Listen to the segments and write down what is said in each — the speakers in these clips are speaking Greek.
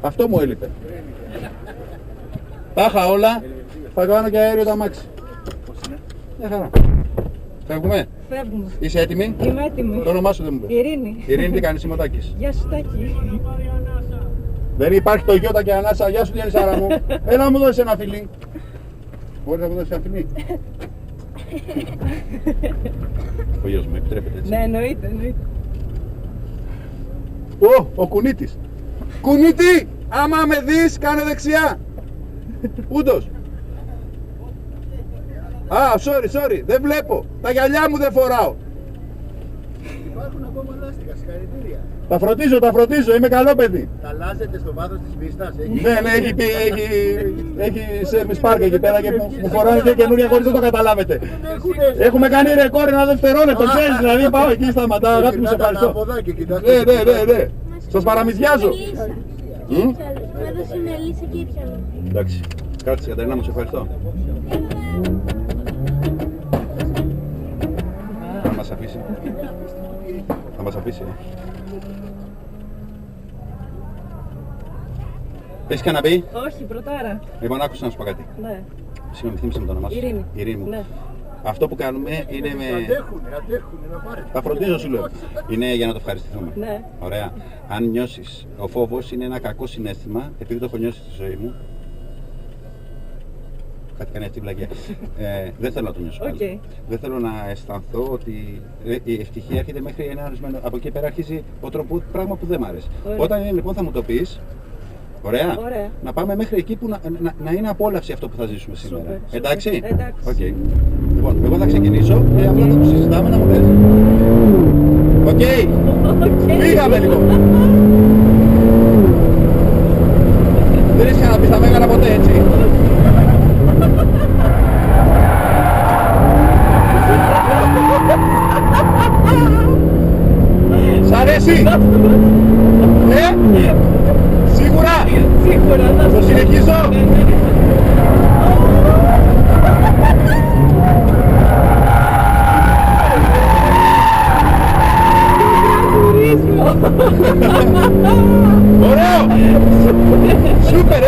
Αυτό μου έλειπε. Τα είχα όλα. Θα κάνω και αέριο το αμάξι. Πώς είναι? Μια χαρά. Φεύγουμε. Φεύγουμε. Είσαι έτοιμη? Είμαι έτοιμη. Το όνομά σου δεν μου πες. Ειρήνη. Ειρήνη, τι κάνεις, είμαι ο Τάκης. Γεια σου Τάκη. Δεν υπάρχει το γιώτα και ανάσα. Γεια σου Διανυσάρα μου. Έλα να μου δώσεις ένα φιλί. Μπορείς να μου δώσεις ένα φιλί? Ο γιος μου επιτρέπεται έτσι. Ναι, εννοείται. Ο Κουνίτης. Κουνίτη! Άμα με δεις, κάνε δεξιά. Ούτως. Sorry, δεν βλέπω. Τα γυαλιά μου δεν φοράω. Υπάρχουν ακόμα λάστιχα, συγχαρητήρια. Τα φροντίζω, είμαι καλό παιδί. Τα αλλάζετε στο βάθος της πίστας, Ναι, έχει service park εκεί πέρα και μου φοράνε και καινούρια χωρίς να το καταλάβετε. Έχουμε κάνει ρεκόρ ένα δευτερόλεπτο, ξέρεις, δηλαδή πάω εκεί, σταματάω, αγάπη μου, σε ευχαριστώ. Ναι, σας παραμυθιάζω. Μου έδωσε Μελίσσα και ήρθα. Εντάξει, κάτσε Κατερίνα μου, σε ευχαριστώ. Θα μας αφήσει. Θα μας αφήσει. Έχεις καναπεί? Όχι, πρωτάρα. Λοιπόν, άκουσα να σου πω κάτι. Ναι. Συγγνώμη, θύμισα με το όνομά σου. Ειρήνη. Μου. Ναι. Αυτό που κάνουμε είναι με... Αντέχουνε να πάρετε. Τα φροντίζω σου λέω. Είναι για να το ευχαριστηθούμε. Ναι. Ωραία. Αν νιώσεις, ο φόβος είναι ένα κακό συναίσθημα, επειδή το έχω νιώσει στη ζωή μου. Κάτι κάνει αυτή η βλαγιά. Δεν θέλω να το νιώσω πάλι. Okay. Δεν θέλω να αισθανθώ ότι η ευτυχία έρχεται μέχρι ένα ορισμένο. Από εκεί πέρα αρχίζει ο τρόπο, πράγμα που δεν μ' άρεσε. Όταν είναι λοιπόν θα μου το πεις. Ωραία. Να πάμε μέχρι εκεί που να είναι απόλαυση αυτό που θα ζήσουμε σήμερα. Super. Εντάξει. Okay. Λοιπόν, εγώ θα ξεκινήσω και απλά θα το συζητάμε να μου πες. Οκ. Πήγαμε λοιπόν. Δεν είσαι να πεις τα μέγαρα ποτέ έτσι. Σ' αρέσει. Σίγουρα. Το συνεχίζω. Ωραίο. Σούπερ,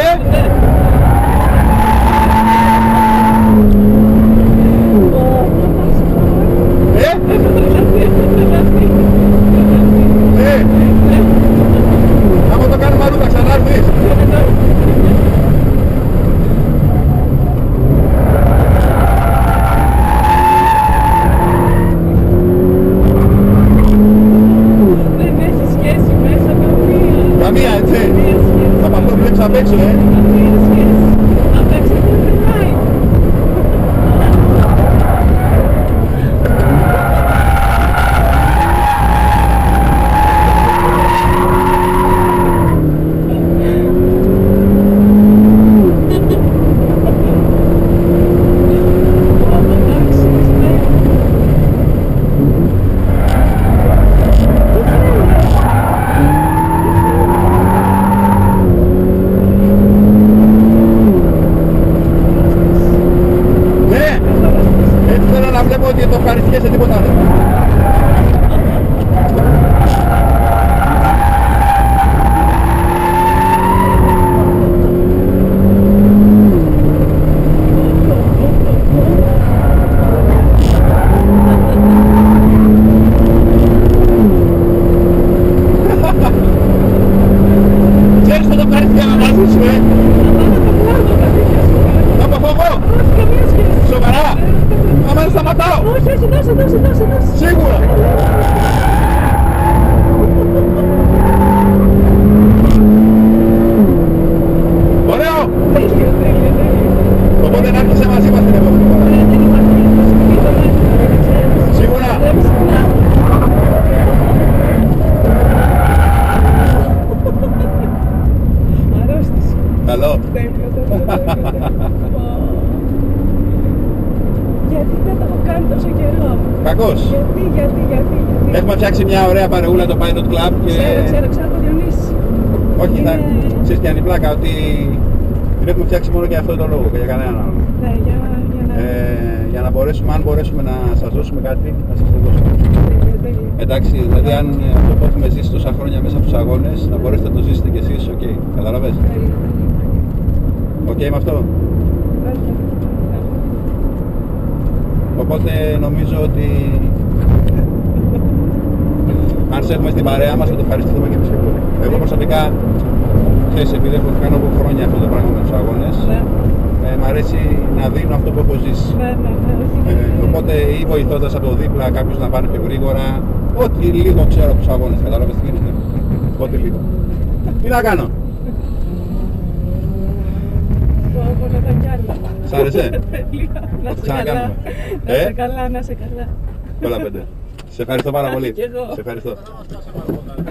άμα το κάνουμε αλλού θα ξανάρθεις. Δεν έχει σχέση μέσα Καμία έτσι. Θα παθώ βλέπεις απ' έξω, Απ' έξω δεν περνάει. ότι το ευχαριστιέσαι τίποτα άλλο. Ξέρεις το ευχαριστιέσαι μαζί σου, Να πω φοβώ. Σοβαρά. Άμα δεν σταματάω! Όχι, δώσε. Σίγουρα! Ωραίο! Οπότε να έρχεσαι μαζί μας την επόμενη φορά. Σίγουρα! Αρρώστησε. Καλό! Γιατί δεν το έχω κάνει τόσο καιρό. Κακός! Γιατί. Έχουμε φτιάξει μια ωραία παρεούλα το Pilot Club και... Ξέρω το Διονύση. Όχι, ξέρεις και αν η πλάκα ότι την έχουμε φτιάξει μόνο για αυτό το λόγο και για κανέναν άλλο. Ναι, για να... Για να μπορέσουμε, αν μπορέσουμε να σας δώσουμε κάτι, να σας το δώσουμε. Τέλεια. Εντάξει, δηλαδή αν αυτό που έχουμε ζήσει τόσα χρόνια μέσα από τους αγώνες, να μπορέσετε να το ζήσετε κι εσείς, οκ. Καταλαβες. Οκ με αυτό. Οπότε νομίζω ότι αν σε έχουμε στην παρέα μας θα το ευχαριστούμε και εμείς πολύ. Εγώ προσωπικά, ξέρεις, επειδή έχω κάνει από χρόνια αυτό το πράγμα με τους αγώνες, μ' αρέσει να δίνω αυτό που έχω ζήσει. Οπότε ή βοηθώντας από το δίπλα κάποιους να πάνε πιο γρήγορα, ό,τι λίγο ξέρω από τους αγώνες, κατάλαβες τι γίνεται. Ό,τι λίγο. Τι να κάνω. Σ' άρεσε. Να το σε ξανακάνουμε. καλά. Να σε καλά, να σε καλά. Όλα πέντε. Σε ευχαριστώ πάρα πολύ. Και εγώ. Σε ευχαριστώ.